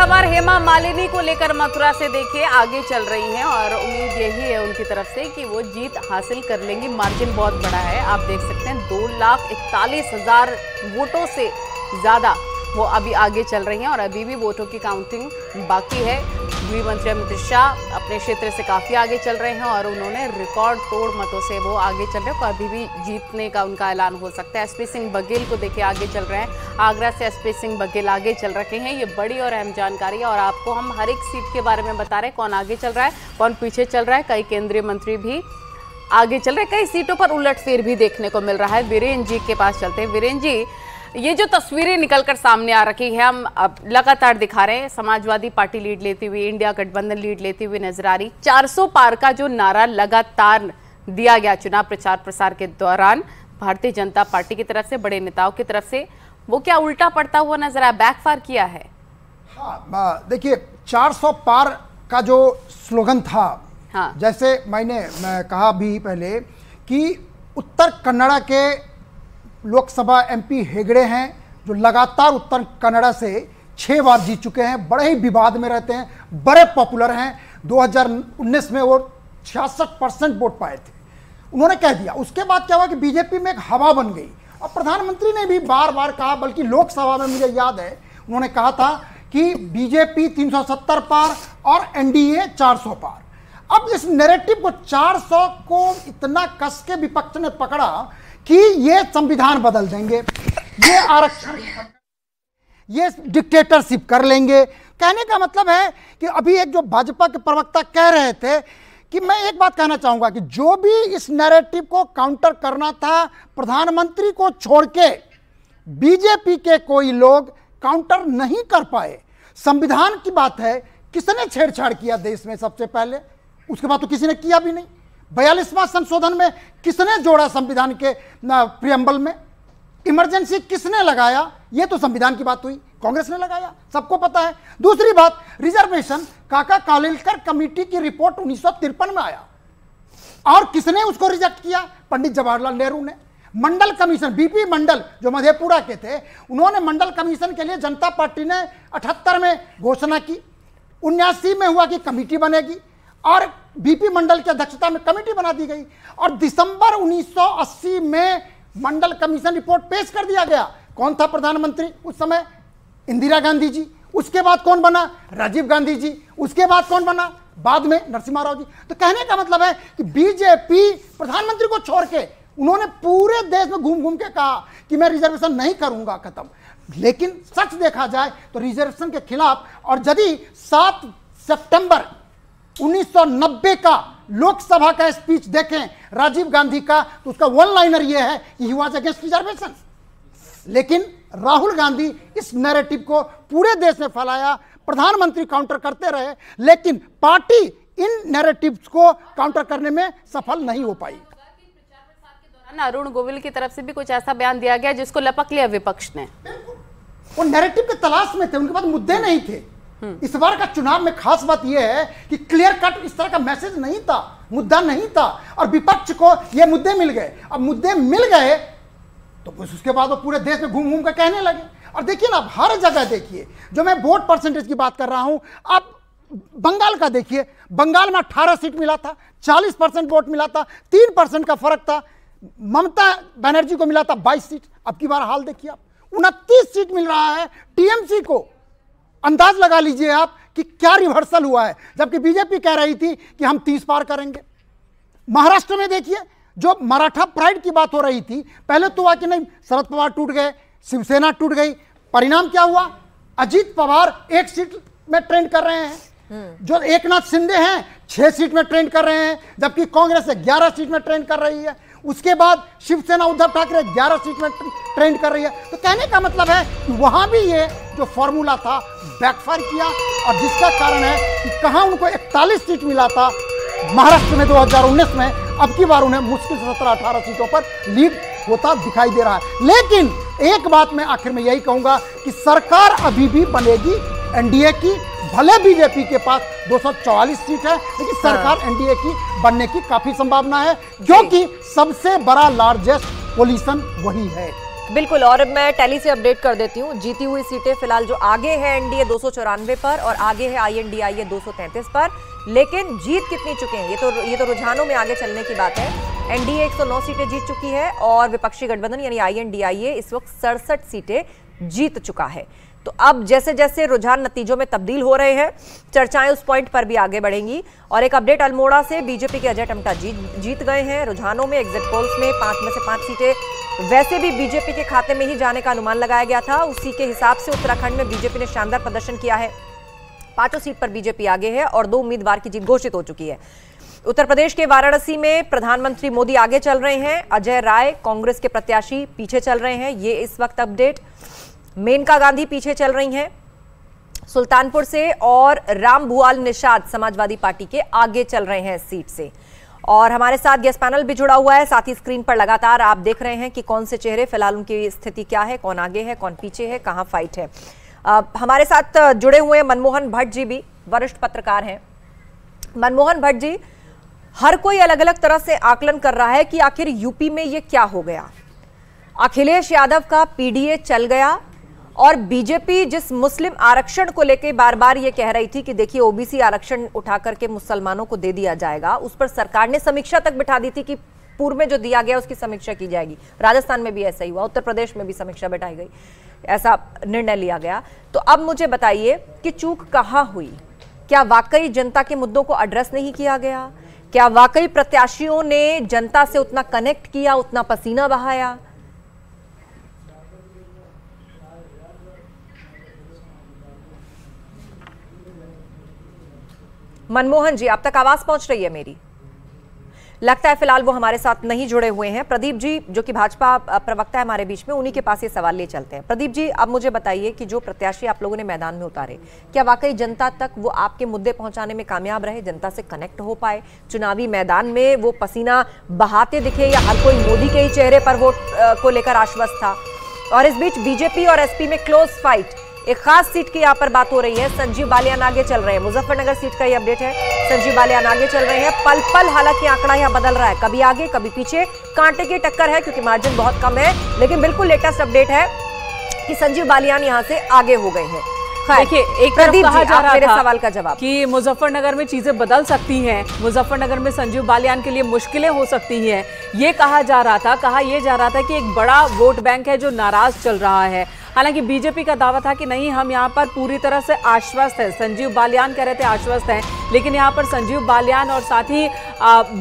खबर हेमा मालिनी को लेकर मथुरा से देखिए आगे चल रही हैं और उम्मीद यही है उनकी तरफ से कि वो जीत हासिल कर लेंगी। मार्जिन बहुत बड़ा है, आप देख सकते हैं 2,41,000 वोटों से ज्यादा वो अभी आगे चल रही हैं और अभी भी वोटों की काउंटिंग बाकी है। गृह मंत्री अमित शाह अपने क्षेत्र से काफी आगे चल रहे हैं और उन्होंने रिकॉर्ड तोड़ मतों से वो आगे चल रहे हैं। अभी भी जीतने का उनका ऐलान हो सकता है। एसपी सिंह बघेल को देखिए आगे चल रहे हैं, आगरा से एसपी सिंह बघेल आगे चल रखे हैं। ये बड़ी और अहम जानकारी है और आपको हम हर एक सीट के बारे में बता रहे हैं, कौन आगे चल रहा है कौन पीछे चल रहा है। कई केंद्रीय मंत्री भी आगे चल रहे हैं, कई सीटों पर उलटफेर भी देखने को मिल रहा है। वीरेंद्र जी के पास चलते हैं। वीरेंद्र जी, ये जो तस्वीरें निकलकर सामने आ रखी है, हम अब लगातार दिखा रहे हैं, समाजवादी पार्टी लीड लेती हुई, इंडिया गठबंधन लीड लेती हुई नजर आ रही। 400 पार का जो नारा लगातार दिया गया चुनाव प्रचार प्रसार के दौरान भारतीय जनता पार्टी की तरफ से, बड़े नेताओं की तरफ से, वो क्या उल्टा पड़ता हुआ नजर आया, बैकफायर किया है? हाँ, देखिए 400 पार का जो स्लोगन था, हाँ, जैसे मैं कहा भी पहले कि उत्तर कन्नड़ा के लोकसभा एमपी हेगड़े हैं जो लगातार उत्तर कन्नड़ा से 6 बार जीत चुके हैं, बड़े ही विवाद में रहते हैं, बड़े पॉपुलर हैं। 2019 में वो 66% वोट पाए थे, उन्होंने कह दिया। उसके बाद क्या हुआ कि बीजेपी में एक हवा बन गई और प्रधानमंत्री ने भी बार बार कहा, बल्कि लोकसभा में मुझे याद है उन्होंने कहा था कि बीजेपी 370 पार और एनडीए 400 पार। अब इस नैरेटिव को 400 को इतना कस के विपक्ष ने पकड़ा कि ये संविधान बदल देंगे, ये आरक्षण, ये डिक्टेटरशिप कर लेंगे। कहने का मतलब है कि अभी एक जो भाजपा के प्रवक्ता कह रहे थे कि मैं एक बात कहना चाहूंगा कि जो भी इस नैरेटिव को काउंटर करना था, प्रधानमंत्री को छोड़ के बीजेपी के कोई लोग काउंटर नहीं कर पाए। संविधान की बात है, किसने छेड़छाड़ किया देश में सबसे पहले? उसके बाद तो किसी ने किया भी नहीं। 42वां संशोधन में किसने जोड़ा संविधान के प्रियम्बल में? इमरजेंसी किसने लगाया? ये तो संविधान की बात हुई, कांग्रेस ने लगाया, सबको पता है। दूसरी बात, रिजर्वेशन, काका कालेलकर कमेटी की रिपोर्ट 1953 में आया और किसने उसको रिजेक्ट किया? पंडित जवाहरलाल नेहरू ने। मंडल कमीशन, बीपी मंडल जो मधेपुरा के थे, उन्होंने मंडल कमीशन के लिए जनता पार्टी ने 78 में घोषणा की, 79 में हुआ कि कमेटी बनेगी और बीपी मंडल की अध्यक्षता में कमेटी बना दी गई और दिसंबर 1980 में मंडल कमीशन रिपोर्ट पेश कर दिया गया। कौन था प्रधानमंत्री उस समय? इंदिरा गांधी जी। उसके बाद कौन बना? राजीव गांधी जी। उसके बाद कौन बना बाद में? नरसिम्हा राव जी। तो कहने का मतलब है कि बीजेपी प्रधानमंत्री को छोड़ के उन्होंने पूरे देश में घूम घूम के कहा कि मैं रिजर्वेशन नहीं करूंगा, खत्म। लेकिन सच देखा जाए तो रिजर्वेशन के खिलाफ, और यदि 7 सितंबर 1990 का लोकसभा का स्पीच देखें राजीव गांधी का, तो उसका वन लाइनर यह है कि ही वाज अगेंस्ट रिजर्वेशन। लेकिन राहुल गांधी इस नैरेटिव को पूरे देश में फैलाया, प्रधानमंत्री काउंटर करते रहे, लेकिन पार्टी इन नैरेटिव्स को काउंटर करने में सफल नहीं हो पाई। अरुण गोविल की तरफ से भी कुछ ऐसा बयान दिया गया जिसको लपक लिया विपक्ष ने। वो नैरेटिव के तलाश में थे, उनके पास मुद्दे नहीं थे। इस बार का चुनाव में खास बात यह है कि क्लियर कट इस तरह का मैसेज नहीं था, मुद्दा नहीं था और विपक्ष को ये मुद्दे मिल गए। अब मुद्दे मिल गए तो उसके बाद वो पूरे देश में घूम घूम कर कहने लगे। और देखिए ना, हर जगह देखिए, जो मैं वोट परसेंटेज की बात कर रहा हूं, आप बंगाल का देखिए, बंगाल में 18 सीट मिला था, 40% वोट मिला था, 3% का फर्क था। ममता बनर्जी को मिला था 22 सीट, अब की बार हाल देखिए आप, 29 सीट मिल रहा है टीएमसी को। अंदाज लगा लीजिए आप कि क्या रिवर्सल हुआ है, जबकि बीजेपी कह रही थी कि हम 30 पार करेंगे। महाराष्ट्र में देखिए, जो मराठा प्राइड की बात हो रही थी, पहले तो हुआ कि नहीं शरद पवार टूट गए, शिवसेना टूट गई, परिणाम क्या हुआ? अजीत पवार 1 सीट में ट्रेंड कर रहे हैं, जो एकनाथ शिंदे हैं 6 सीट में ट्रेंड कर रहे हैं, जबकि कांग्रेस 11 सीट में ट्रेंड कर रही है। उसके बाद शिवसेना उद्धव ठाकरे 11 सीट में ट्रेंड कर रही है। तो कहने का मतलब है कि वहां भी ये जो फॉर्मूला था बैकफायर किया, और जिसका कारण है कि कहां उनको 41 सीट मिला था महाराष्ट्र में 2019 में, अब की बार उन्हें मुश्किल से 17-18 सीटों पर लीड होता दिखाई दे रहा है। लेकिन एक बात मैं आखिर में यही कहूंगा कि सरकार अभी भी बनेगी एनडीए की, भले बीजेपी के पास 244 सीट है, लेकिन सरकार एनडीए की बनने की काफी संभावना है, क्योंकि सबसे बड़ा लार्जेस्ट कोलिशन वही है। बिल्कुल, और मैं टैली से अपडेट कर देती हूँ। जीती हुई सीटें फिलहाल जो आगे है एनडीए 294 पर और आगे है आईएनडीआईए 233 पर, लेकिन जीत कितनी चुके हैं ये तो रुझानों में आगे चलने की बात है। एनडीए 109 सीटें जीत चुकी है और विपक्षी गठबंधन यानी आईएनडीआईए इस वक्त 67 सीटें जीत चुका है। तो अब जैसे जैसे रुझान नतीजों में तब्दील हो रहे हैं, चर्चाएं उस पॉइंट पर भी आगे बढ़ेंगी। और एक अपडेट अल्मोड़ा से, बीजेपी के अजय टम्टा जीत गए हैं रुझानों में। एग्जिट पोल्स में 5 में से 5 सीटें वैसे भी बीजेपी के खाते में ही जाने का अनुमान लगाया गया था। उसी के हिसाब से उत्तराखंड में बीजेपी ने शानदार प्रदर्शन किया है। 5 सीट पर बीजेपी आगे है और 2 उम्मीदवार की जीत घोषित हो चुकी है। उत्तर प्रदेश के वाराणसी में प्रधानमंत्री मोदी आगे चल रहे हैं, अजय राय कांग्रेस के प्रत्याशी पीछे चल रहे हैं, ये इस वक्त अपडेट। मेनका गांधी पीछे चल रही हैं सुल्तानपुर से और राम भुआल निषाद समाजवादी पार्टी के आगे चल रहे हैं इस सीट से। और हमारे साथ गेस्ट पैनल भी जुड़ा हुआ है, साथ ही स्क्रीन पर लगातार आप देख रहे हैं कि कौन से चेहरे, फिलहाल उनकी स्थिति क्या है, कौन आगे है, कौन पीछे है, कहां फाइट है। हमारे साथ जुड़े हुए हैं मनमोहन भट्ट जी भी, वरिष्ठ पत्रकार हैं। मनमोहन भट्ट जी, हर कोई अलग अलग तरह से आकलन कर रहा है कि आखिर यूपी में ये क्या हो गया। अखिलेश यादव का पीडीए चल गया और बीजेपी जिस मुस्लिम आरक्षण को लेकर बार बार ये कह रही थी कि देखिए ओबीसी आरक्षण उठा करके मुसलमानों को दे दिया जाएगा, उस पर सरकार ने समीक्षा तक बिठा दी थी कि पूर्व में जो दिया गया उसकी समीक्षा की जाएगी। राजस्थान में भी ऐसा ही हुआ, उत्तर प्रदेश में भी समीक्षा बिठाई गई, ऐसा निर्णय लिया गया। तो अब मुझे बताइए कि चूक कहां हुई? क्या वाकई जनता के मुद्दों को एड्रेस नहीं किया गया? क्या वाकई प्रत्याशियों ने जनता से उतना कनेक्ट किया, उतना पसीना बहाया? मनमोहन जी, आप तक आवाज पहुंच रही है मेरी? लगता है फिलहाल वो हमारे साथ नहीं जुड़े हुए हैं। प्रदीप जी जो कि भाजपा प्रवक्ता है हमारे बीच में, उन्हीं के पास ये सवाल ले चलते हैं। प्रदीप जी, अब मुझे बताइए कि जो प्रत्याशी आप लोगों ने मैदान में उतारे, क्या वाकई जनता तक वो आपके मुद्दे पहुंचाने में कामयाब रहे, जनता से कनेक्ट हो पाए, चुनावी मैदान में वो पसीना बहाते दिखे, या हर कोई मोदी के ही चेहरे पर वोट को लेकर आश्वस्त था? और इस बीच बीजेपी और एसपी में क्लोज फाइट, एक खास सीट की यहाँ पर बात हो रही है, संजीव बालियान आगे चल रहे हैं। मुजफ्फरनगर सीट का ये अपडेट है, संजीव बालियान आगे चल रहे हैं। पल पल हालांकि आंकड़ा यहाँ बदल रहा है, कभी आगे कभी पीछे, कांटे की टक्कर है क्योंकि मार्जिन बहुत कम है, लेकिन बिल्कुल लेटेस्ट अपडेट है कि संजीव बालियान यहाँ से आगे हो गए हैं। देखिए, एक तरफ कहा जा रहा मेरे था सवाल का जवाब कि मुजफ्फरनगर में चीजें बदल सकती हैं, मुजफ्फरनगर में संजीव बालियान के लिए मुश्किलें हो सकती हैं, ये कहा जा रहा था। कहा यह जा रहा था कि एक बड़ा वोट बैंक है जो नाराज चल रहा है। हालांकि बीजेपी का दावा था कि नहीं, हम यहाँ पर पूरी तरह से आश्वस्त हैं। संजीव बालियान कह रहे थे आश्वस्त हैं, लेकिन यहाँ पर संजीव बालियान और साथ ही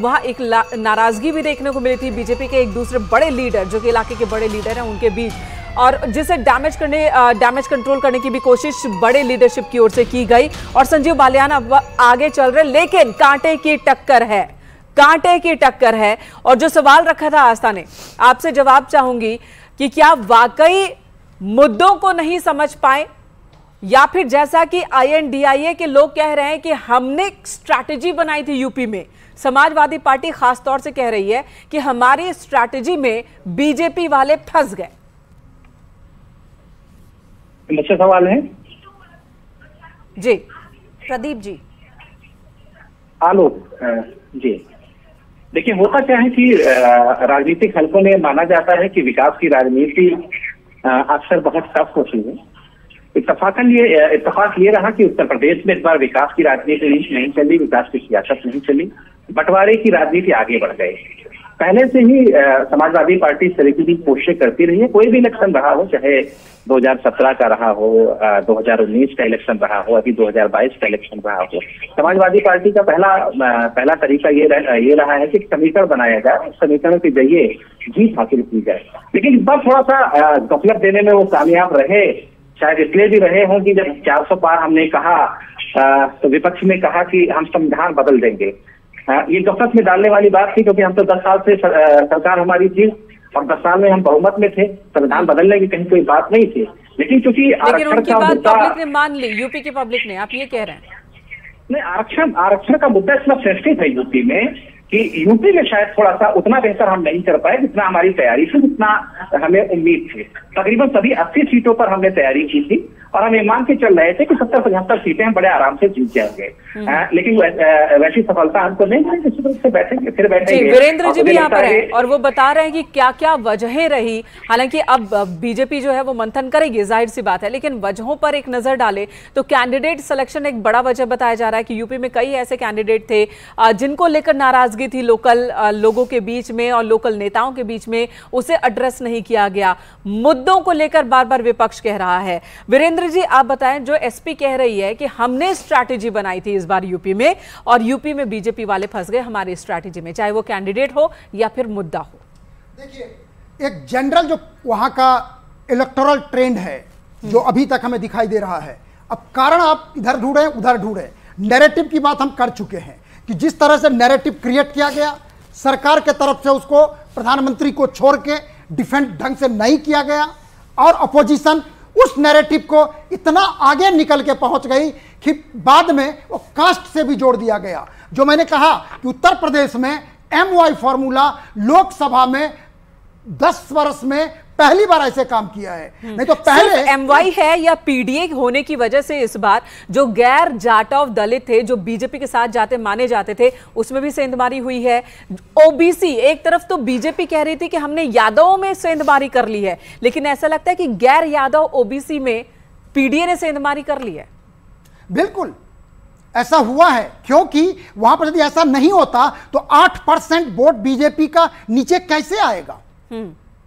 वहाँ एक नाराजगी भी देखने को मिली थी बीजेपी के एक दूसरे बड़े लीडर, जो कि इलाके के बड़े लीडर हैं, उनके बीच, और जिसे डैमेज कंट्रोल करने की भी कोशिश बड़े लीडरशिप की ओर से की गई। और संजीव बालियान अब आगे चल रहे, लेकिन कांटे की टक्कर है, कांटे की टक्कर है। और जो सवाल रखा था आस्था ने, आपसे जवाब चाहूंगी कि क्या वाकई मुद्दों को नहीं समझ पाए, या फिर जैसा कि आईएनडीआईए के लोग कह रहे हैं कि हमने स्ट्रैटेजी बनाई थी यूपी में, समाजवादी पार्टी खास तौर से कह रही है कि हमारी स्ट्रैटेजी में बीजेपी वाले फंस गए। मुझसे सवाल है जी, प्रदीप जी। आलो जी, देखिए होता क्या है कि राजनीतिक हलकों में माना जाता है कि विकास की राजनीति अक्सर बहुत टफ होती है। इत्तेफाक ये रहा कि उत्तर प्रदेश में इस बार विकास की राजनीति नहीं चली, विकास की सियासत नहीं चली, बंटवारे की राजनीति आगे बढ़ गई। पहले से ही समाजवादी पार्टी इस तरह की कोशिशें करती रही है, कोई भी इलेक्शन रहा हो, चाहे 2017 का रहा हो, 2019 का इलेक्शन रहा हो, अभी 2022 का इलेक्शन रहा हो। समाजवादी पार्टी का पहला तरीका ये रहा है कि समीकरण बनाया जाए, समीकरण के जरिए जीत हासिल की जाए। लेकिन इस बार थोड़ा सा गफलत देने में वो कामयाब रहे, शायद इसलिए भी रहे हों कि जब 400 पार हमने कहा तो विपक्ष ने कहा कि हम संविधान बदल देंगे। ये गफलत में डालने वाली बात थी, क्योंकि हम तो 10 साल से सरकार हमारी थी और 10 साल में हम बहुमत में थे, संविधान बदलने की कहीं कोई बात नहीं थी। लेकिन क्योंकि आरक्षण का मुद्दा पब्लिक ने मान ली, यूपी की पब्लिक ने, आप ये कह रहे हैं? नहीं, आरक्षण का मुद्दा इतना सेंसिटिव है यूपी में कि यूपी में शायद थोड़ा सा उतना बेहतर हम नहीं कर पाए जितना हमारी तैयारी थी, जितना हमें उम्मीद थी। तकरीबन सभी 80 सीटों पर हमने तैयारी की थी और हम ये मान के चल रहे थे कि 70-75 सीटें हम बड़े आराम से जीत जाएंगे। लेकिन वैसी सफलता हमको नहीं मिली। निश्चित रूप से बैठेंगे। वीरेंद्र जी भी यहाँ पर हैं और वो बता रहे हैं कि क्या क्या वजहें रही। हालांकि अब बीजेपी जो है वो मंथन करेगी, जाहिर सी बात है, लेकिन वजहों पर एक नजर डाले तो कैंडिडेट सिलेक्शन एक बड़ा वजह बताया जा रहा है कि यूपी में कई ऐसे कैंडिडेट थे जिनको लेकर नाराजगी थी लोकल लोगों के बीच में और लोकल नेताओं के बीच में, उसे एड्रेस नहीं किया गया। मुद्दों को लेकर बार बार विपक्ष कह रहा है। वीरेंद्र जी आप बताएं, जो एसपी कह रही है कि हमने स्ट्रैटेजी बनाई थी इस बार यूपी में और यूपी में बीजेपी वाले फंस गए हमारी स्ट्रैटेजी में, चाहे वो कैंडिडेट हो या फिर मुद्दा हो। देखिए, एक जनरल जो वहां का इलेक्टोरल ट्रेंड है जो अभी तक हमें दिखाई दे रहा है, अब कारण आप इधर ढूंढे उधर ढूंढे, नैरेटिव की बात हम कर चुके हैं कि जिस तरह से नैरेटिव क्रिएट किया गया सरकार के तरफ से, उसको प्रधानमंत्री को छोड़ के डिफेंड ढंग से नहीं किया गया और अपोजिशन उस नैरेटिव को इतना आगे निकल के पहुंच गई कि बाद में वो कास्ट से भी जोड़ दिया गया। जो मैंने कहा कि उत्तर प्रदेश में MY फॉर्मूला लोकसभा में 10 वर्ष में पहली बार ऐसे काम किया है। नहीं तो पहले MY है या PDA होने की वजह से इस बार जो गैर जाटव दलित थे जो बीजेपी के साथ जाते माने जाते थे उसमें भी सेंधमारी हुई है। OBC एक तरफ तो बीजेपी कह रही थी कि हमने यादवों में सेंधमारी कर ली है, लेकिन ऐसा लगता है कि गैर यादव OBC में PDA ने सेंधमारी कर ली है। बिल्कुल ऐसा हुआ है, क्योंकि वहां पर यदि ऐसा नहीं होता तो 8% वोट बीजेपी का नीचे कैसे आएगा।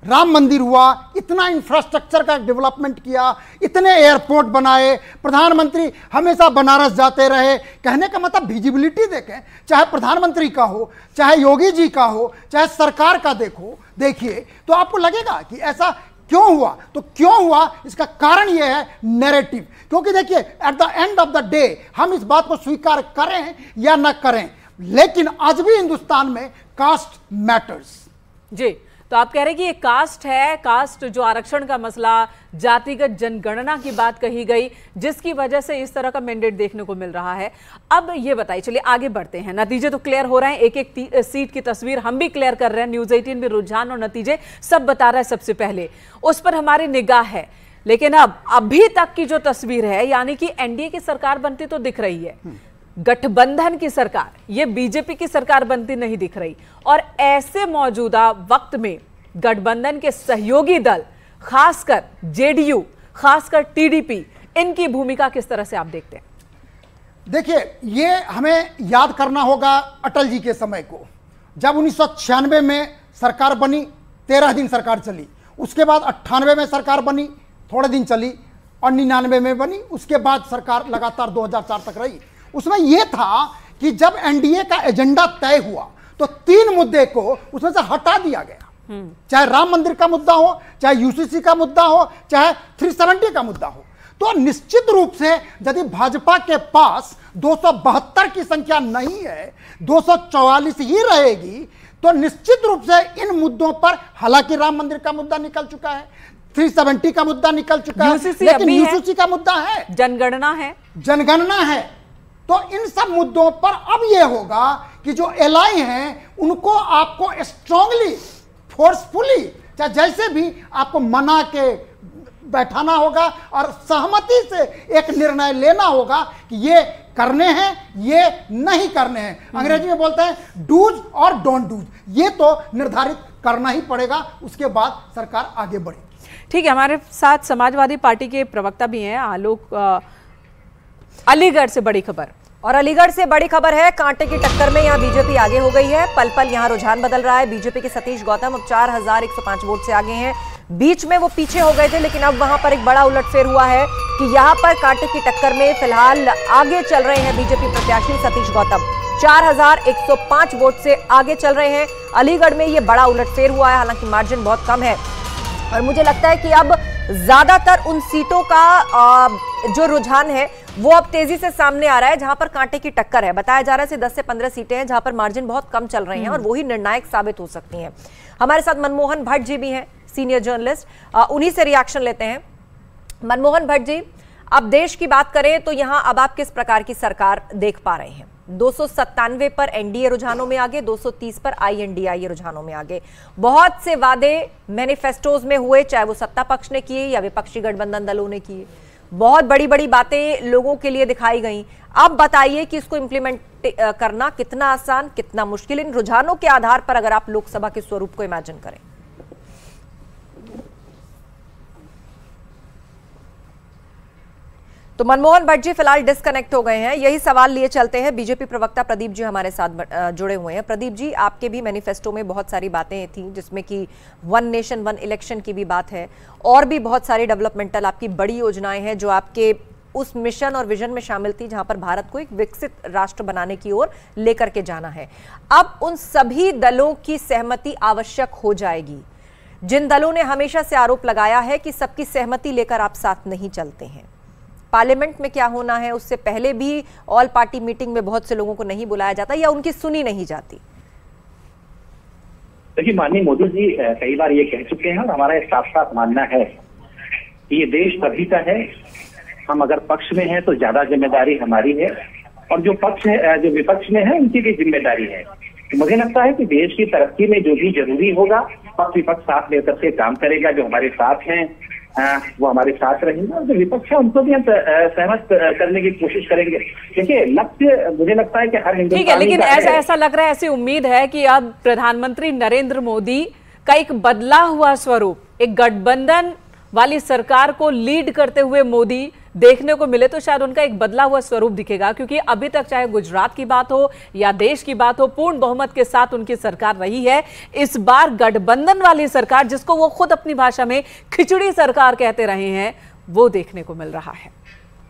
राम मंदिर हुआ, इतना इंफ्रास्ट्रक्चर का डेवलपमेंट किया, इतने एयरपोर्ट बनाए, प्रधानमंत्री हमेशा बनारस जाते रहे। कहने का मतलब विजिबिलिटी देखें, चाहे प्रधानमंत्री का हो, चाहे योगी जी का हो, चाहे सरकार का देखिए तो आपको लगेगा कि ऐसा क्यों हुआ। तो क्यों हुआ इसका कारण यह है नैरेटिव। क्योंकि देखिए at the end of the day हम इस बात को स्वीकार करें या न करें, लेकिन आज भी हिंदुस्तान में कास्ट मैटर्स। जी, तो आप कह रहे हैं कि ये कास्ट है, कास्ट जो आरक्षण का मसला, जातिगत जनगणना की बात कही गई, जिसकी वजह से इस तरह का मैंडेट देखने को मिल रहा है। अब ये बताइए, चलिए आगे बढ़ते हैं। नतीजे तो क्लियर हो रहे हैं, एक एक सीट की तस्वीर हम भी क्लियर कर रहे हैं। न्यूज़ 18 में रुझान और नतीजे सब बता रहा है, सबसे पहले उस पर हमारी निगाह है। लेकिन अब अभी तक की जो तस्वीर है, यानी कि एनडीए की सरकार बनती तो दिख रही है, गठबंधन की सरकार, ये बीजेपी की सरकार बनती नहीं दिख रही। और ऐसे मौजूदा वक्त में गठबंधन के सहयोगी दल, खासकर जेडीयू, खासकर टीडीपी, इनकी भूमिका किस तरह से आप देखते हैं? देखिए, ये हमें याद करना होगा अटल जी के समय को, जब 1996 में सरकार बनी, 13 दिन सरकार चली। उसके बाद 98 में सरकार बनी, थोड़े दिन चली, और 99 में बनी। उसके बाद सरकार लगातार 2004 तक रही। उसमें यह था कि जब एनडीए का एजेंडा तय हुआ तो 3 मुद्दे को उसमें से हटा दिया गया, चाहे राम मंदिर का मुद्दा हो, चाहे यूसीसी का मुद्दा हो, चाहे 370 का मुद्दा हो। तो निश्चित रूप से यदि भाजपा के पास 272 की संख्या नहीं है, 244 ही रहेगी, तो निश्चित रूप से इन मुद्दों पर, हालांकि राम मंदिर का मुद्दा निकल चुका है, 370 का मुद्दा निकल चुका है, लेकिन यूसीसी का मुद्दा है, जनगणना है। तो इन सब मुद्दों पर अब यह होगा कि जो एलआई हैं उनको आपको स्ट्रांगली, फोर्सफुली, चाहे जैसे भी आपको मना के बैठाना होगा और सहमति से एक निर्णय लेना होगा कि ये करने हैं, ये नहीं करने हैं। अंग्रेजी में बोलते हैं डूज और डोंट डूज, ये तो निर्धारित करना ही पड़ेगा, उसके बाद सरकार आगे बढ़ेगी। ठीक है, हमारे साथ समाजवादी पार्टी के प्रवक्ता भी हैं आलोक। अलीगढ़ से बड़ी खबर, और अलीगढ़ से बड़ी खबर है, कांटे की टक्कर में यहां बीजेपी आगे हो गई है। पल पल यहां रुझान बदल रहा है। बीजेपी के सतीश गौतम अब 4105 वोट से आगे हैं। बीच में वो पीछे हो गए थे, लेकिन अब वहां पर एक बड़ा उलटफेर हुआ है कि यहां पर कांटे की टक्कर में फिलहाल आगे चल रहे हैं बीजेपी प्रत्याशी सतीश गौतम, 4105 वोट से आगे चल रहे हैं। अलीगढ़ में ये बड़ा उलटफेर हुआ है, हालांकि मार्जिन बहुत कम है और मुझे लगता है कि अब ज्यादातर उन सीटों का जो रुझान है वो अब तेजी से सामने आ रहा है जहां पर कांटे की टक्कर है। बताया जा रहा है 10 से 15 सीटें हैं जहां पर मार्जिन बहुत कम चल रहे हैं और वही निर्णायक साबित हो सकती हैं। हमारे साथ मनमोहन भट्ट जी भी हैं, सीनियर जर्नलिस्ट, उन्हीं से रिएक्शन लेते हैं। मनमोहन भट्ट जी, अब देश की बात करें तो यहां अब आप किस प्रकार की सरकार देख पा रहे हैं? 297 पर एनडीए रुझानों में आगे, 230 पर आईएनडीआई रुझानों में आगे। बहुत से वादे मैनिफेस्टोज में हुए, चाहे वो सत्ता पक्ष ने किए या विपक्षी गठबंधन दलों ने किए, बहुत बड़ी बड़ी बातें लोगों के लिए दिखाई गई। अब बताइए कि इसको इम्प्लीमेंट करना कितना आसान, कितना मुश्किल, इन रुझानों के आधार पर अगर आप लोकसभा के स्वरूप को इमेजिन करें। तो मनमोहन भट्ट जी फिलहाल डिस्कनेक्ट हो गए हैं। यही सवाल लिए चलते हैं, बीजेपी प्रवक्ता प्रदीप जी हमारे साथ जुड़े हुए हैं। प्रदीप जी, आपके भी मैनिफेस्टो में बहुत सारी बातें थी, जिसमें कि वन नेशन वन इलेक्शन की भी बात है, और भी बहुत सारी डेवलपमेंटल आपकी बड़ी योजनाएं हैं जो आपके उस मिशन और विजन में शामिल थी, जहां पर भारत को एक विकसित राष्ट्र बनाने की ओर लेकर के जाना है। अब उन सभी दलों की सहमति आवश्यक हो जाएगी। जिन दलों ने हमेशा से आरोप लगाया है कि सबकी सहमति लेकर आप साथ नहीं चलते हैं, पार्लियामेंट में क्या होना है, उससे पहले भी ऑल पार्टी मीटिंग में बहुत से लोगों को नहीं बुलाया जाता या उनकी सुनी नहीं जाती। देखिए, माननीय मोदी जी कई बार ये कह चुके हैं और हमारा एक साफ साफ मानना है कि ये देश सभी का है। हम अगर पक्ष में हैं तो ज्यादा जिम्मेदारी हमारी है, और जो पक्ष है, जो विपक्ष में है, उनकी भी जिम्मेदारी है। तो मुझे लगता है कि देश की तरक्की में जो भी जरूरी होगा, पक्ष विपक्ष साथ लेकर के काम करेगा। जो हमारे साथ हैं वो हमारे साथ रहेंगे, और जो विपक्ष है उनको भी हम सहमत करने की कोशिश करेंगे। देखिए, लक्ष्य मुझे लगता है कि हर हिंदुस्तानी, ठीक है, लेकिन ऐसा लग रहा है, ऐसी उम्मीद है कि अब प्रधानमंत्री नरेंद्र मोदी का एक बदला हुआ स्वरूप, एक गठबंधन वाली सरकार को लीड करते हुए मोदी देखने को मिले तो शायद उनका एक बदला हुआ स्वरूप दिखेगा, क्योंकि अभी तक चाहे गुजरात की बात हो या देश की बात हो, पूर्ण बहुमत के साथ उनकी सरकार रही है। इस बार गठबंधन वाली सरकार, जिसको वो खुद अपनी भाषा में खिचड़ी सरकार कहते रहे हैं, वो देखने को मिल रहा है।